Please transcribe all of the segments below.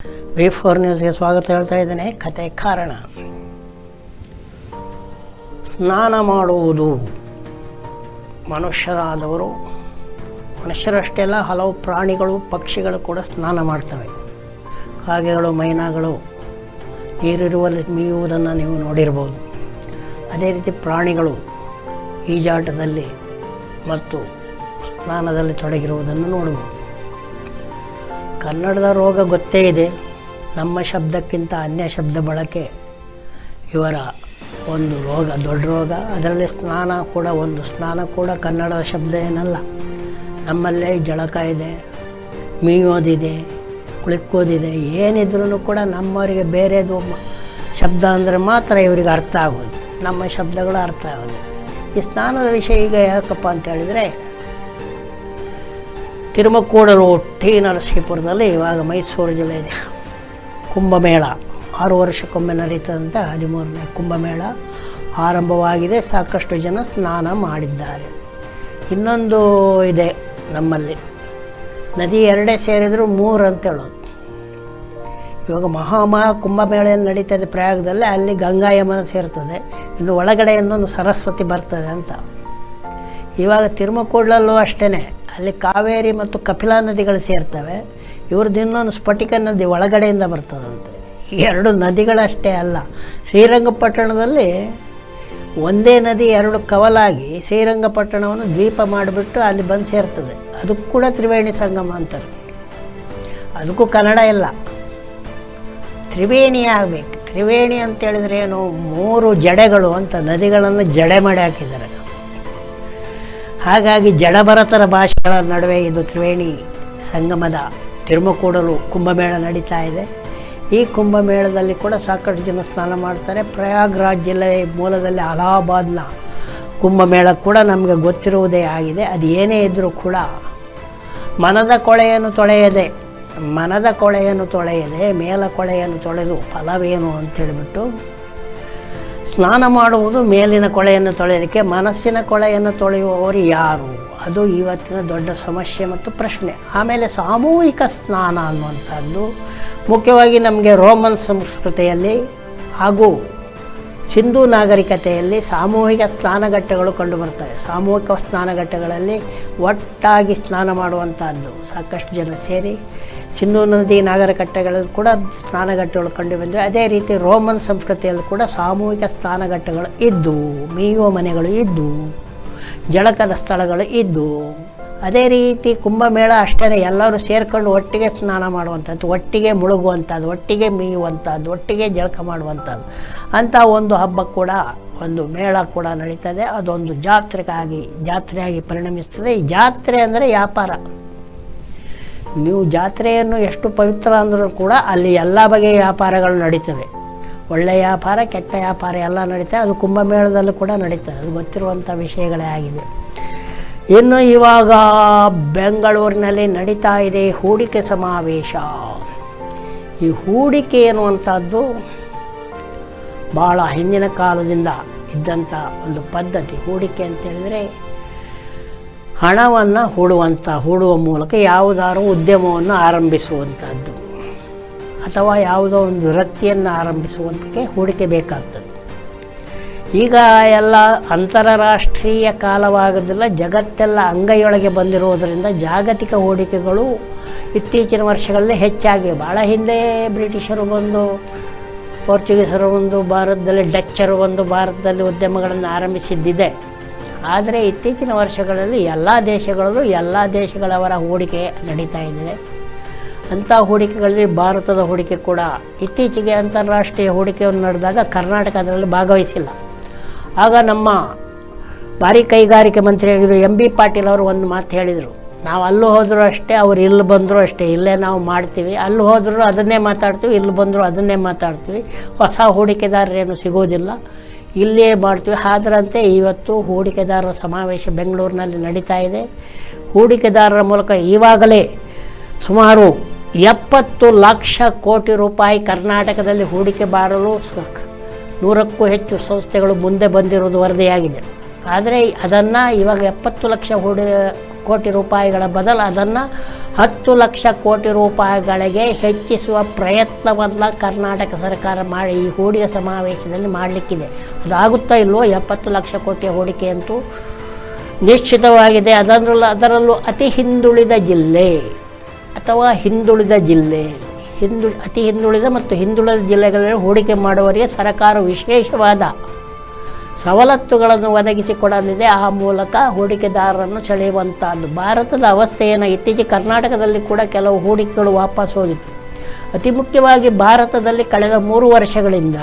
V4 ನ್ಯೂಸ್ಗೆ ಸ್ವಾಗತ ಹೇಳ್ತಾ ಇದ್ದೇನೆ. ಕತೆ ಕಾರಣ. ಸ್ನಾನ ಮಾಡುವುದು ಮನುಷ್ಯರಾದವರು, ಮನುಷ್ಯರಷ್ಟೇ ಅಲ್ಲ, ಹಲವು ಪ್ರಾಣಿಗಳು ಪಕ್ಷಿಗಳು ಕೂಡ ಸ್ನಾನ ಮಾಡ್ತವೆ. ಕಾಗೆಗಳು, ಮೈನಾಗಳು ನೀರಿರುವಲ್ಲಿ ಮೀಯುವುದನ್ನು ನೀವು ನೋಡಿರ್ಬೋದು. ಅದೇ ರೀತಿ ಪ್ರಾಣಿಗಳು ಈಜಾಟದಲ್ಲಿ ಮತ್ತು ಸ್ನಾನದಲ್ಲಿ ತೊಡಗಿರುವುದನ್ನು ನೋಡಬಹುದು. ಕನ್ನಡದ ರೋಗ ಗೊತ್ತೇ ಇದೆ. ನಮ್ಮ ಶಬ್ದಕ್ಕಿಂತ ಅನ್ಯ ಶಬ್ದ ಬಳಕೆ ಇವರ ಒಂದು ರೋಗ, ದೊಡ್ಡ ರೋಗ. ಅದರಲ್ಲಿ ಸ್ನಾನ ಕೂಡ ಒಂದು. ಸ್ನಾನ ಕೂಡ ಕನ್ನಡದ ಶಬ್ದ ಏನಲ್ಲ. ನಮ್ಮಲ್ಲೇ ಜಳಕ ಇದೆ, ಮೀಯೋದಿದೆ, ಕುಳಿಕೋದಿದೆ. ಏನಿದ್ರೂ ಕೂಡ ನಮ್ಮವರಿಗೆ ಬೇರೆದು ಶಬ್ದ ಅಂದರೆ ಮಾತ್ರ ಇವರಿಗೆ ಅರ್ಥ ಆಗೋದು. ನಮ್ಮ ಶಬ್ದಗಳು ಅರ್ಥ ಆಗೋದು. ಈ ಸ್ನಾನದ ವಿಷಯ ಈಗ ಯಾಕಪ್ಪ ಅಂತ ಹೇಳಿದರೆ, ತಿರುಮಕೂಡಲು ಟಿ ನರಸೀಪುರದಲ್ಲಿ ಇವಾಗ ಮೈಸೂರು ಜಿಲ್ಲೆಯ ಕುಂಭಮೇಳ 6 ವರ್ಷಕ್ಕೊಮ್ಮೆ ನಡೀತದಂಥ 13ನೇ ಕುಂಭಮೇಳ ಆರಂಭವಾಗಿದೆ. ಸಾಕಷ್ಟು ಜನ ಸ್ನಾನ ಮಾಡಿದ್ದಾರೆ. ಇನ್ನೊಂದು ಇದೆ ನಮ್ಮಲ್ಲಿ, ನದಿ ಎರಡೇ ಸೇರಿದರೂ 3 ಅಂತ ಹೇಳೋದು. ಇವಾಗ ಕುಂಭಮೇಳ ನಡೀತದೆ ಪ್ರಯಾಗದಲ್ಲಿ, ಅಲ್ಲಿ ಗಂಗಾ ಯಮನ ಸೇರ್ತದೆ. ಇನ್ನು ಒಳಗಡೆ ಇನ್ನೊಂದು ಸರಸ್ವತಿ ಬರ್ತದೆ ಅಂತ. ಇವಾಗ ತಿರುಮಕೂಡಲಲ್ಲೂ ಅಷ್ಟೇ, ಅಲ್ಲಿ ಕಾವೇರಿ ಮತ್ತು ಕಪಿಲಾ ನದಿಗಳು ಸೇರ್ತವೆ. ಇವ್ರದ್ದು ಇನ್ನೊಂದು ಸ್ಫಟಿಕ ನದಿ ಒಳಗಡೆಯಿಂದ ಬರ್ತದಂತೆ. ಈ 2 ನದಿಗಳಷ್ಟೇ ಅಲ್ಲ, ಶ್ರೀರಂಗಪಟ್ಟಣದಲ್ಲಿ ಒಂದೇ ನದಿ 2 ಕವಲಾಗಿ ಶ್ರೀರಂಗಪಟ್ಟಣವನ್ನು ದ್ವೀಪ ಮಾಡಿಬಿಟ್ಟು ಅಲ್ಲಿ ಬಂದು ಸೇರ್ತದೆ. ಅದಕ್ಕೂ ಕೂಡ ತ್ರಿವೇಣಿ ಸಂಗಮ ಅಂತಾರೆ. ಅದಕ್ಕೂ ಕನ್ನಡ ಇಲ್ಲ, ತ್ರಿವೇಣಿ ಆಗಬೇಕು. ತ್ರಿವೇಣಿ ಅಂತೇಳಿದ್ರೆ ಏನು, 3 ಜಡೆಗಳು ಅಂತ ನದಿಗಳನ್ನು ಜಡೆ ಮಾಡಿ ಹಾಕಿದ್ದಾರೆ. ಹಾಗಾಗಿ ಜಡಭರತರ ಭಾಷೆಗಳ ನಡುವೆ ಇದು ತ್ರಿವೇಣಿ ಸಂಗಮದ ತಿರುಮಕೂಡಲು ಕುಂಭಮೇಳ ನಡೀತಾ ಇದೆ. ಈ ಕುಂಭಮೇಳದಲ್ಲಿ ಕೂಡ ಸಾಕಷ್ಟು ಜನ ಸ್ನಾನ ಮಾಡ್ತಾರೆ. ಪ್ರಯಾಗ್ರಾಜ್ ಜಿಲ್ಲೆ ಮೂಲದಲ್ಲಿ ಅಲಹಾಬಾದ್ನ ಕುಂಭಮೇಳ ಕೂಡ ನಮಗೆ ಗೊತ್ತಿರುವುದೇ ಆಗಿದೆ. ಅದು ಏನೇ ಇದ್ದರೂ ಕೂಡ ಮನದ ಕೊಳೆಯನ್ನು ತೊಳೆಯದೆ ಮೇಲ ಕೊಳೆಯನ್ನು ತೊಳೆದು ಫಲವೇನು ಅಂತೇಳಿಬಿಟ್ಟು ಸ್ನಾನ ಮಾಡುವುದು. ಮೇಲಿನ ಕೊಳೆಯನ್ನು ತೊಳೆಯಲಿಕ್ಕೆ ಮನಸ್ಸಿನ ಕೊಳೆಯನ್ನು ತೊಳೆಯುವವರು ಯಾರು? ಅದು ಇವತ್ತಿನ ದೊಡ್ಡ ಸಮಸ್ಯೆ ಮತ್ತು ಪ್ರಶ್ನೆ. ಆಮೇಲೆ ಸಾಮೂಹಿಕ ಸ್ನಾನ ಅನ್ನುವಂಥದ್ದು ಮುಖ್ಯವಾಗಿ ನಮಗೆ ರೋಮನ್ ಸಂಸ್ಕೃತಿಯಲ್ಲಿ ಹಾಗೂ ಸಿಂಧೂ ನಾಗರಿಕತೆಯಲ್ಲಿ ಸಾಮೂಹಿಕ ಸ್ನಾನಘಟ್ಟಗಳು ಕಂಡುಬರ್ತವೆ. ಸಾಮೂಹಿಕ ಸ್ನಾನಘಟ್ಟಗಳಲ್ಲಿ ಒಟ್ಟಾಗಿ ಸ್ನಾನ ಮಾಡುವಂಥದ್ದು ಸಾಕಷ್ಟು ಜನ ಸೇರಿ ಸಿಂಧೂ ನದಿ ನಾಗರಿಕತೆಗಳಲ್ಲಿ ಕೂಡ ಸ್ನಾನಘಟ್ಟಗಳು ಕಂಡುಬಂದಿವೆ. ಅದೇ ರೀತಿ ರೋಮನ್ ಸಂಸ್ಕೃತಿಯಲ್ಲಿ ಕೂಡ ಸಾಮೂಹಿಕ ಸ್ನಾನಘಟ್ಟಗಳು ಇದ್ದು, ಮೀಯುವ ಮನೆಗಳು ಇದ್ದು, ಜಳಕದ ಸ್ಥಳಗಳು ಇದ್ದು. ಅದೇ ರೀತಿ ಕುಂಭಮೇಳ ಅಷ್ಟೇ, ಎಲ್ಲರೂ ಸೇರ್ಕೊಂಡು ಒಟ್ಟಿಗೆ ಸ್ನಾನ ಮಾಡುವಂಥದ್ದು, ಒಟ್ಟಿಗೆ ಮುಳುಗುವಂಥದ್ದು, ಒಟ್ಟಿಗೆ ಮೀಯುವಂಥದ್ದು, ಒಟ್ಟಿಗೆ ಜಳಕ ಮಾಡುವಂಥದ್ದು ಅಂಥ ಒಂದು ಹಬ್ಬ ಕೂಡ, ಒಂದು ಮೇಳ ಕೂಡ ನಡೀತದೆ. ಅದೊಂದು ಜಾತ್ರೆಯಾಗಿ ಪರಿಣಮಿಸ್ತದೆ. ಈ ಜಾತ್ರೆ ಅಂದರೆ ವ್ಯಾಪಾರ. ನೀವು ಜಾತ್ರೆಯನ್ನು ಎಷ್ಟು ಪವಿತ್ರ ಅಂದರೂ ಕೂಡ ಅಲ್ಲಿ ಎಲ್ಲ ಬಗೆಯ ವ್ಯಾಪಾರಗಳು ನಡೀತವೆ. ಒಳ್ಳೆಯ ವ್ಯಾಪಾರ, ಕೆಟ್ಟ ವ್ಯಾಪಾರ ಎಲ್ಲ ನಡೀತದೆ. ಅದು ಕುಂಭಮೇಳದಲ್ಲೂ ಕೂಡ ನಡೀತದೆ. ಅದು ಗೊತ್ತಿರುವಂಥ ವಿಷಯಗಳೇ ಆಗಿದೆ. ಇನ್ನು ಇವಾಗ ಬೆಂಗಳೂರಿನಲ್ಲಿ ನಡೀತಾ ಇದೆ ಹೂಡಿಕೆ ಸಮಾವೇಶ. ಈ ಹೂಡಿಕೆ ಎನ್ನುವಂಥದ್ದು ಭಾಳ ಹಿಂದಿನ ಕಾಲದಿಂದ ಇದ್ದಂಥ ಒಂದು ಪದ್ಧತಿ. ಹೂಡಿಕೆ ಅಂತೇಳಿದರೆ ಹಣವನ್ನು ಹೂಡುವ ಮೂಲಕ ಯಾವುದಾದ್ರೂ ಉದ್ಯಮವನ್ನು ಆರಂಭಿಸುವಂಥದ್ದು ಅಥವಾ ಯಾವುದೋ ಒಂದು ವೃತ್ತಿಯನ್ನು ಆರಂಭಿಸುವಂಥಕ್ಕೆ ಹೂಡಿಕೆ ಬೇಕಾಗ್ತದೆ. ಈಗ ಎಲ್ಲ ಅಂತಾರಾಷ್ಟ್ರೀಯ ಕಾಲವಾಗೋದಿಲ್ಲ, ಜಗತ್ತೆಲ್ಲ ಅಂಗೈಯೊಳಗೆ ಬಂದಿರುವುದರಿಂದ ಜಾಗತಿಕ ಹೂಡಿಕೆಗಳು ಇತ್ತೀಚಿನ ವರ್ಷಗಳಲ್ಲಿ ಹೆಚ್ಚಾಗಿವೆ. ಭಾಳ ಹಿಂದೆ ಬ್ರಿಟಿಷರು ಬಂದು, ಪೋರ್ಚುಗೀಸರು ಬಂದು ಭಾರತದಲ್ಲಿ, ಡಚ್ಚರು ಬಂದು ಭಾರತದಲ್ಲಿ ಉದ್ಯಮಗಳನ್ನು ಆರಂಭಿಸಿದ್ದಿದೆ. ಆದರೆ ಇತ್ತೀಚಿನ ವರ್ಷಗಳಲ್ಲಿ ಎಲ್ಲ ದೇಶಗಳವರ ಹೂಡಿಕೆ ನಡೀತಾ ಇದೆ. ಅಂಥ ಹೂಡಿಕೆಗಳಲ್ಲಿ ಭಾರತದ ಹೂಡಿಕೆ ಕೂಡ ಇತ್ತೀಚೆಗೆ ಅಂತಾರಾಷ್ಟ್ರೀಯ ಹೂಡಿಕೆಯನ್ನು ನಡೆದಾಗ ಕರ್ನಾಟಕ ಅದರಲ್ಲಿ ಭಾಗವಹಿಸಿಲ್ಲ. ಆಗ ನಮ್ಮ ಭಾರಿ ಕೈಗಾರಿಕೆ ಮಂತ್ರಿಯಾಗಿದ್ದರು MB ಪಾಟೀಲ್ ಅವರು ಒಂದು ಮಾತು ಹೇಳಿದರು, ನಾವು ಅಲ್ಲೂ ಹೋದರೂ ಅಷ್ಟೇ, ಅವ್ರು ಇಲ್ಲಿ ಬಂದರೂ ಅಷ್ಟೇ, ಇಲ್ಲೇ ನಾವು ಮಾಡ್ತೀವಿ, ಅಲ್ಲಿ ಹೋದರೂ ಅದನ್ನೇ ಮಾತಾಡ್ತೀವಿ, ಇಲ್ಲಿ ಬಂದರೂ ಅದನ್ನೇ ಮಾತಾಡ್ತೀವಿ, ಹೊಸ ಹೂಡಿಕೆದಾರರೇನು ಸಿಗೋದಿಲ್ಲ, ಇಲ್ಲೇ ಮಾಡ್ತೀವಿ. ಅದರಂತೆ ಇವತ್ತು ಹೂಡಿಕೆದಾರರ ಸಮಾವೇಶ ಬೆಂಗಳೂರಿನಲ್ಲಿ ನಡೀತಾ ಇದೆ. ಹೂಡಿಕೆದಾರರ ಮೂಲಕ ಈವಾಗಲೇ ಸುಮಾರು 70 ಲಕ್ಷ ಕೋಟಿ ರೂಪಾಯಿ ಕರ್ನಾಟಕದಲ್ಲಿ ಹೂಡಿಕೆ ಮಾಡಲು 100ಕ್ಕೂ ಹೆಚ್ಚು ಸಂಸ್ಥೆಗಳು ಮುಂದೆ ಬಂದಿರುವುದು ವರದಿಯಾಗಿದೆ. ಆದರೆ ಅದನ್ನು ಇವಾಗ 70 ಲಕ್ಷ ಕೋಟಿ ರೂಪಾಯಿಗಳ ಬದಲು ಅದನ್ನು 10 ಲಕ್ಷ ಕೋಟಿ ರೂಪಾಯಿಗಳಿಗೆ ಹೆಚ್ಚಿಸುವ ಪ್ರಯತ್ನವನ್ನು ಕರ್ನಾಟಕ ಸರ್ಕಾರ ಮಾಡಿ ಈ ಹೂಡಿಕೆ ಸಮಾವೇಶದಲ್ಲಿ ಮಾಡಲಿಕ್ಕಿದೆ. ಅದಾಗುತ್ತಾ ಇಲ್ಲವೋ 70 ಲಕ್ಷ ಕೋಟಿಯ ಹೂಡಿಕೆ ಅಂತೂ ನಿಶ್ಚಿತವಾಗಿದೆ. ಅದರಲ್ಲೂ ಅತಿ ಹಿಂದುಳಿದ ಜಿಲ್ಲೆ ಅಥವಾ ಹಿಂದುಳಿದ ಜಿಲ್ಲೆ ಅತಿ ಹಿಂದುಳಿದ ಮತ್ತು ಹಿಂದುಳಿದ ಜಿಲ್ಲೆಗಳಲ್ಲಿ ಹೂಡಿಕೆ ಮಾಡುವವರಿಗೆ ಸರ್ಕಾರ ವಿಶೇಷವಾದ ಸವಲತ್ತುಗಳನ್ನು ಒದಗಿಸಿಕೊಡಲಿದೆ. ಆ ಮೂಲಕ ಹೂಡಿಕೆದಾರರನ್ನು ಸೆಳೆಯುವಂಥದ್ದು. ಭಾರತದ ಅವಸ್ಥೆ ಇತ್ತೀಚೆಗೆ ಕರ್ನಾಟಕದಲ್ಲಿ ಕೂಡ ಕೆಲವು ಹೂಡಿಕೆಗಳು ವಾಪಸ್ ಹೋಗಿತ್ತು. ಅತಿ ಮುಖ್ಯವಾಗಿ ಭಾರತದಲ್ಲಿ ಕಳೆದ 3 ವರ್ಷಗಳಿಂದ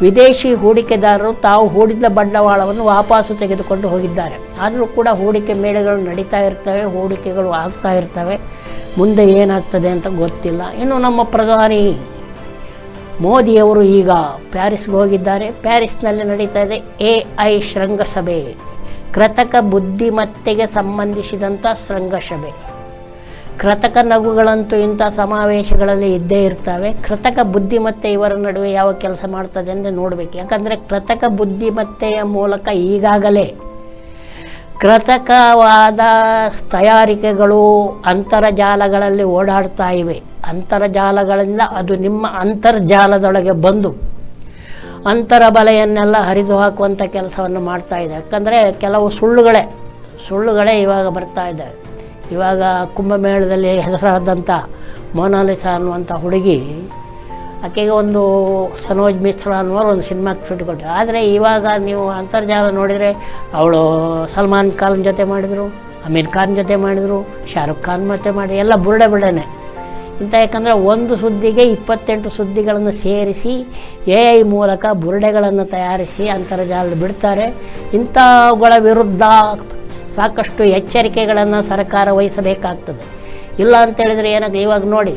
ವಿದೇಶಿ ಹೂಡಿಕೆದಾರರು ತಾವು ಹೂಡಿದ ಬಂಡವಾಳವನ್ನು ವಾಪಸ್ಸು ತೆಗೆದುಕೊಂಡು ಹೋಗಿದ್ದಾರೆ. ಆದರೂ ಕೂಡ ಹೂಡಿಕೆ ಮೇಳಗಳು ನಡೀತಾ ಇರ್ತವೆ, ಹೂಡಿಕೆಗಳು ಆಗ್ತಾ ಇರ್ತವೆ. ಮುಂದೆ ಏನಾಗ್ತದೆ ಅಂತ ಗೊತ್ತಿಲ್ಲ. ಇನ್ನು ನಮ್ಮ ಪ್ರಧಾನಿ ಮೋದಿಯವರು ಈಗ ಪ್ಯಾರಿಸ್ಗೆ ಹೋಗಿದ್ದಾರೆ. ಪ್ಯಾರಿಸ್ನಲ್ಲಿ ನಡೀತಾ ಇದೆ AI ಶೃಂಗಸಭೆ, ಕೃತಕ ಬುದ್ಧಿಮತ್ತೆಗೆ ಸಂಬಂಧಿಸಿದಂಥ ಶೃಂಗಸಭೆ. ಕೃತಕ ನಗುಗಳಂತೂ ಇಂಥ ಸಮಾವೇಶಗಳಲ್ಲಿ ಇದ್ದೇ ಇರ್ತವೆ. ಕೃತಕ ಬುದ್ಧಿಮತ್ತೆ ಇವರ ನಡುವೆ ಯಾವ ಕೆಲಸ ಮಾಡ್ತದೆ ಅಂದರೆ ನೋಡಬೇಕು. ಯಾಕಂದರೆ ಕೃತಕ ಬುದ್ಧಿಮತ್ತೆಯ ಮೂಲಕ ಈಗಾಗಲೇ ಕೃತಕವಾದ ತಯಾರಿಕೆಗಳು ಅಂತರ್ಜಾಲಗಳಲ್ಲಿ ಓಡಾಡ್ತಾ ಇವೆ. ಅಂತರ್ಜಾಲಗಳಿಂದ ಅದು ನಿಮ್ಮ ಅಂತರ್ಜಾಲದೊಳಗೆ ಬಂದು ಅಂತರ ಬಲೆಯನ್ನೆಲ್ಲ ಹರಿದು ಹಾಕುವಂಥ ಕೆಲಸವನ್ನು ಮಾಡ್ತಾ ಇದೆ. ಯಾಕಂದರೆ ಕೆಲವು ಸುಳ್ಳುಗಳೇ ಇವಾಗ ಬರ್ತಾ ಇದ್ದಾವೆ. ಇವಾಗ ಕುಂಭಮೇಳದಲ್ಲಿ ಹೆಸರಾದಂಥ ಮೊನಾಲಿಸಾ ಅನ್ನುವಂಥ ಹುಡುಗಿ, ಆಕೆಗೆ ಒಂದು ಸನೋಜ್ ಮಿಶ್ರಾ ಅನ್ನೋರು ಒಂದು ಸಿನಿಮಾಕ್ಕೆ ಶೂಟ್ ಕೊಟ್ಟರು. ಆದರೆ ಇವಾಗ ನೀವು ಅಂತರ್ಜಾಲ ನೋಡಿದರೆ ಅವಳು ಸಲ್ಮಾನ್ ಖಾನ್ ಜೊತೆ ಮಾಡಿದರು, ಅಮೀರ್ ಖಾನ್ ಜೊತೆ ಮಾಡಿದರು, ಶಾರುಖ್ ಖಾನ್ ಜೊತೆ ಮಾಡಿ, ಎಲ್ಲ ಬುರುಡೆನೆ ಇಂಥ. ಯಾಕಂದರೆ ಒಂದು ಸುದ್ದಿಗೆ 28 ಸುದ್ದಿಗಳನ್ನು ಸೇರಿಸಿ AI ಮೂಲಕ ಬುರುಡೆಗಳನ್ನು ತಯಾರಿಸಿ ಅಂತರ್ಜಾಲದಲ್ಲಿ ಬಿಡ್ತಾರೆ. ಇಂಥವುಗಳ ವಿರುದ್ಧ ಸಾಕಷ್ಟು ಎಚ್ಚರಿಕೆಗಳನ್ನು ಸರ್ಕಾರ ವಹಿಸಬೇಕಾಗ್ತದೆ. ಇಲ್ಲ ಅಂತೇಳಿದರೆ ಏನಾಗ್ತದೆ, ಇವಾಗ ನೋಡಿ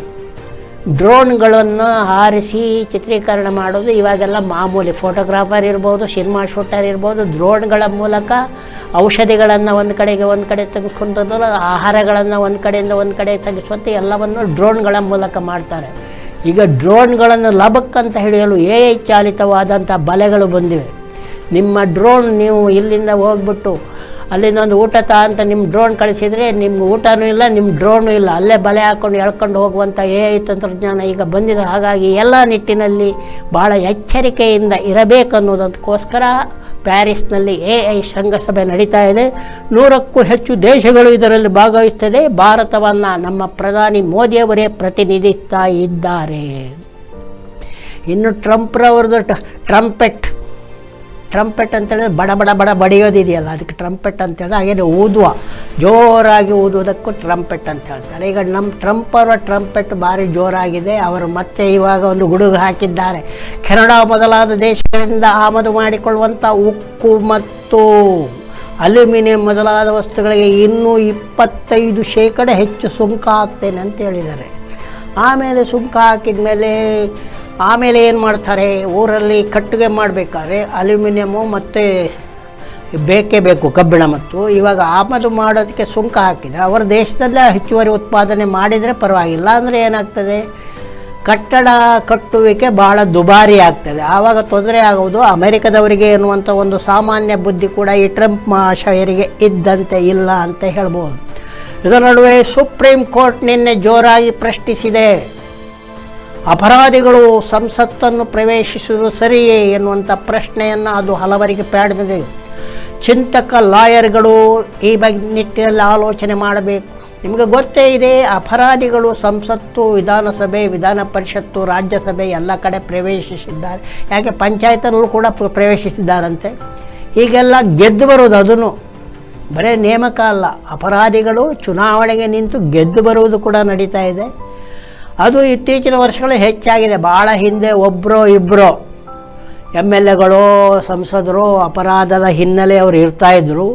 ಡ್ರೋನ್ಗಳನ್ನು ಹಾರಿಸಿ ಚಿತ್ರೀಕರಣ ಮಾಡೋದು ಇವಾಗೆಲ್ಲ ಮಾಮೂಲಿ. ಫೋಟೋಗ್ರಾಫರ್ ಇರ್ಬೋದು, ಸಿನಿಮಾ ಶೂಟರ್ ಇರ್ಬೋದು, ಡ್ರೋನ್ಗಳ ಮೂಲಕ ಔಷಧಿಗಳನ್ನು ಒಂದು ಕಡೆ ತೆಗೆದುಕೊಂಡು ಆಹಾರಗಳನ್ನು ಒಂದು ಕಡೆ ತೆಗೆಸುವಂತೆ ಎಲ್ಲವನ್ನು ಡ್ರೋನ್ಗಳ ಮೂಲಕ ಮಾಡ್ತಾರೆ. ಈಗ ಡ್ರೋನ್ಗಳನ್ನು ಲಬಕ್ಕಂತ ಹಿಡಿಯಲು AI ಚಾಲಿತವಾದಂಥ ಬಲೆಗಳು ಬಂದಿವೆ. ನಿಮ್ಮ ಡ್ರೋನ್ ನೀವು ಇಲ್ಲಿಂದ ಹೋಗ್ಬಿಟ್ಟು ಅಲ್ಲಿಂದ ಒಂದು ಊಟ ಅಂತ ನಿಮ್ಮ ಡ್ರೋನ್ ಕಳಿಸಿದರೆ ನಿಮ್ಗೆ ಊಟನೂ ಇಲ್ಲ, ನಿಮ್ಮ ಡ್ರೋನು ಇಲ್ಲ, ಅಲ್ಲೇ ಬಲೆ ಹಾಕ್ಕೊಂಡು ಎಳ್ಕೊಂಡು ಹೋಗುವಂಥ AI ತಂತ್ರಜ್ಞಾನ ಈಗ ಬಂದಿದೆ. ಹಾಗಾಗಿ ಎಲ್ಲ ನಿಟ್ಟಿನಲ್ಲಿ ಭಾಳ ಎಚ್ಚರಿಕೆಯಿಂದ ಇರಬೇಕನ್ನೋದಕ್ಕೋಸ್ಕರ ಪ್ಯಾರಿಸ್ನಲ್ಲಿ AI ಶೃಂಗಸಭೆ ನಡೀತಾ ಇದೆ. 100ಕ್ಕೂ ಹೆಚ್ಚು ದೇಶಗಳು ಇದರಲ್ಲಿ ಭಾಗವಹಿಸ್ತದೆ. ಭಾರತವನ್ನು ನಮ್ಮ ಪ್ರಧಾನಿ ಮೋದಿಯವರೇ ಪ್ರತಿನಿಧಿಸ್ತಾ ಇದ್ದಾರೆ. ಇನ್ನು ಟ್ರಂಪ್ರವ್ರದ್ದು ಟ್ರಂಪೆಟ್ ಅಂತೇಳಿದ್ರೆ ಬಡ ಬಡಿಯೋದಿದೆಯಲ್ಲ, ಅದಕ್ಕೆ ಟ್ರಂಪೆಟ್ ಅಂತೇಳಿದ್ರೆ ಹಾಗೇನೆ ಜೋರಾಗಿ ಊದುವುದಕ್ಕೂ ಟ್ರಂಪೆಟ್ ಅಂತ ಹೇಳ್ತಾರೆ. ಈಗ ನಮ್ಮ ಟ್ರಂಪರ ಟ್ರಂಪೆಟ್ ಭಾರಿ ಜೋರಾಗಿದೆ. ಅವರು ಮತ್ತೆ ಇವಾಗ ಒಂದು ಗುಡುಗು ಹಾಕಿದ್ದಾರೆ. ಕೆನಡಾ ಮೊದಲಾದ ದೇಶಗಳಿಂದ ಆಮದು ಮಾಡಿಕೊಳ್ಳುವಂಥ ಉಕ್ಕು ಮತ್ತು ಅಲ್ಯೂಮಿನಿಯಂ ಮೊದಲಾದ ವಸ್ತುಗಳಿಗೆ ಇನ್ನೂ 25% ಹೆಚ್ಚು ಸುಂಕ ಹಾಕ್ತೇನೆ ಅಂತ ಹೇಳಿದ್ದಾರೆ. ಆಮೇಲೆ ಸುಂಕ ಹಾಕಿದ ಆಮೇಲೆ ಏನು ಮಾಡ್ತಾರೆ, ಊರಲ್ಲಿ ಕಟ್ಟಿಗೆ ಮಾಡಬೇಕಾದ್ರೆ ಅಲ್ಯೂಮಿನಿಯಮು ಮತ್ತು ಬೇಕೇ ಬೇಕು, ಕಬ್ಬಿಣ. ಮತ್ತು ಇವಾಗ ಆಮದು ಮಾಡೋದಕ್ಕೆ ಸುಂಕ ಹಾಕಿದರೆ ಅವರ ದೇಶದಲ್ಲೇ ಹೆಚ್ಚುವರಿ ಉತ್ಪಾದನೆ ಮಾಡಿದರೆ ಪರವಾಗಿಲ್ಲ. ಅಂದರೆ ಏನಾಗ್ತದೆ, ಕಟ್ಟಡ ಕಟ್ಟುವಿಕೆ ಭಾಳ ದುಬಾರಿ ಆಗ್ತದೆ. ಆವಾಗ ತೊಂದರೆ ಆಗುವುದು ಅಮೆರಿಕದವರಿಗೆ ಎನ್ನುವಂಥ ಒಂದು ಸಾಮಾನ್ಯ ಬುದ್ಧಿ ಕೂಡ ಈ ಟ್ರಂಪ್ ಮಹಾಶಯರಿಗೆ ಇದ್ದಂತೆ ಇಲ್ಲ ಅಂತ ಹೇಳ್ಬೋದು. ಇದರ ನಡುವೆ ಸುಪ್ರೀಂ ಕೋರ್ಟ್ ನಿನ್ನೆ ಜೋರಾಗಿ ಪ್ರಶ್ನಿಸಿದೆ. ಅಪರಾಧಿಗಳು ಸಂಸತ್ತನ್ನು ಪ್ರವೇಶಿಸುವುದು ಸರಿಯೇ ಎನ್ನುವಂಥ ಪ್ರಶ್ನೆಯನ್ನು ಅದು ಹಲವರಿಗೆ ಕಾಡಿದೆ. ಚಿಂತಕ ಲಾಯರ್ಗಳು ಈ ಬಗ್ಗೆ ನಿಟ್ಟಿನಲ್ಲಿ ಆಲೋಚನೆ ಮಾಡಬೇಕು. ನಿಮಗೆ ಗೊತ್ತೇ ಇದೆ, ಅಪರಾಧಿಗಳು ಸಂಸತ್ತು, ವಿಧಾನಸಭೆ, ವಿಧಾನ ಪರಿಷತ್ತು, ರಾಜ್ಯಸಭೆ ಎಲ್ಲ ಕಡೆ ಪ್ರವೇಶಿಸಿದ್ದಾರೆ. ಯಾಕೆ ಪಂಚಾಯತಲ್ಲೂ ಕೂಡ ಪ್ರವೇಶಿಸಿದ್ದಾರಂತೆ. ಹೀಗೆಲ್ಲ ಗೆದ್ದು ಬರೋದು, ಅದನ್ನು ಬರೀ ನೇಮಕ ಅಲ್ಲ, ಅಪರಾಧಿಗಳು ಚುನಾವಣೆಗೆ ನಿಂತು ಗೆದ್ದು ಬರುವುದು ಕೂಡ ನಡೀತಾ ಇದೆ. ಅದು ಇತ್ತೀಚಿನ ವರ್ಷಗಳು ಹೆಚ್ಚಾಗಿದೆ. ಭಾಳ ಹಿಂದೆ ಒಬ್ಬರೋ ಇಬ್ಬರೋ MLAಗಳು, ಸಂಸದರು ಅಪರಾಧದ ಹಿನ್ನೆಲೆ ಅವರು ಇರ್ತಾಯಿದ್ರು.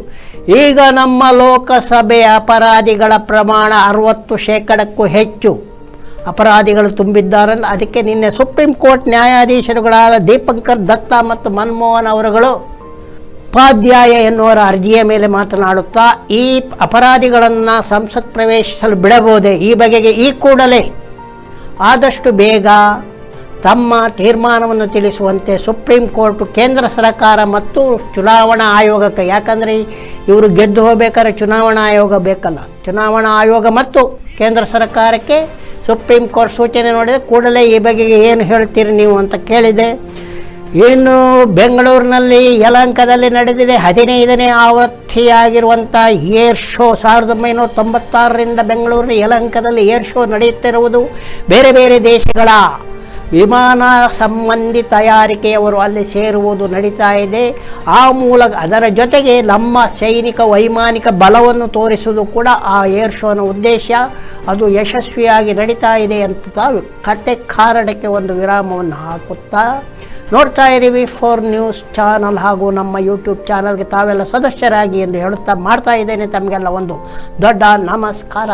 ಈಗ ನಮ್ಮ ಲೋಕಸಭೆಯ ಅಪರಾಧಿಗಳ ಪ್ರಮಾಣ 60%ಕ್ಕೂ ಹೆಚ್ಚು ಅಪರಾಧಿಗಳು ತುಂಬಿದ್ದಾರೆ. ಅದಕ್ಕೆ ನಿನ್ನೆ ಸುಪ್ರೀಂ ಕೋರ್ಟ್ ನ್ಯಾಯಾಧೀಶರುಗಳಾದ ದೀಪಂಕರ್ ದತ್ತಾ ಮತ್ತು ಮನಮೋಹನ್ ಅವರುಗಳು ಉಪಾಧ್ಯಾಯ ಎನ್ನುವರ ಅರ್ಜಿಯ ಮೇಲೆ ಮಾತನಾಡುತ್ತಾ ಈ ಅಪರಾಧಿಗಳನ್ನು ಸಂಸತ್ ಪ್ರವೇಶಿಸಲು ಬಿಡಬಹುದೇ, ಈ ಬಗೆಗೆ ಈ ಕೂಡಲೇ ಆದಷ್ಟು ಬೇಗ ತಮ್ಮ ತೀರ್ಮಾನವನ್ನು ತಿಳಿಸುವಂತೆ ಸುಪ್ರೀಂ ಕೋರ್ಟ್ ಕೇಂದ್ರ ಸರ್ಕಾರ ಮತ್ತು ಚುನಾವಣಾ ಆಯೋಗಕ್ಕೆ, ಯಾಕಂದರೆ ಇವರು ಗೆದ್ದು ಹೋಗಬೇಕಾದ್ರೆ ಚುನಾವಣಾ ಆಯೋಗ ಬೇಕಲ್ಲ, ಚುನಾವಣಾ ಆಯೋಗ ಮತ್ತು ಕೇಂದ್ರ ಸರ್ಕಾರಕ್ಕೆ ಸುಪ್ರೀಂ ಕೋರ್ಟ್ ಸೂಚನೆ ನೋಡಿದೆ. ಕೂಡಲೇ ಈ ಬಗೆಗೆ ಏನು ಹೇಳ್ತೀರಿ ನೀವು ಅಂತ ಕೇಳಿದೆ. ಇನ್ನು ಬೆಂಗಳೂರಿನಲ್ಲಿ ಯಲಹಂಕದಲ್ಲಿ ನಡೆದಿದೆ 15ನೇ ಆವೃತ್ತಿಯಾಗಿರುವಂಥ ಏರ್ ಶೋ. 1996ರಿಂದ ಬೆಂಗಳೂರಿನ ಯಲಹಂಕದಲ್ಲಿ ಏರ್ ಶೋ ನಡೆಯುತ್ತಿರುವುದು. ಬೇರೆ ಬೇರೆ ದೇಶಗಳ ವಿಮಾನ ಸಂಬಂಧಿ ತಯಾರಿಕೆಯವರು ಅಲ್ಲಿ ಸೇರುವುದು ನಡೀತಾ ಇದೆ. ಆ ಮೂಲಕ ಅದರ ಜೊತೆಗೆ ನಮ್ಮ ಸೈನಿಕ ವೈಮಾನಿಕ ಬಲವನ್ನು ತೋರಿಸುವುದು ಕೂಡ ಆ ಏರ್ ಶೋನ ಉದ್ದೇಶ. ಅದು ಯಶಸ್ವಿಯಾಗಿ ನಡೀತಾ ಇದೆ ಅಂತ ಕತೆ ಕಾರಣಕ್ಕೆ ಒಂದು ವಿರಾಮವನ್ನು ಹಾಕುತ್ತಾ ನೋಡ್ತಾ ಇರಿ V4 ನ್ಯೂಸ್ ಚಾನಲ್ ಹಾಗೂ ನಮ್ಮ ಯೂಟ್ಯೂಬ್ ಚಾನಲ್ಗೆ ತಾವೆಲ್ಲ ಸದಸ್ಯರಾಗಿ ಎಂದು ಹೇಳುತ್ತಾ ಮಾಡ್ತಾ ಇದ್ದೇನೆ ತಮಗೆಲ್ಲ ಒಂದು ದೊಡ್ಡ ನಮಸ್ಕಾರ.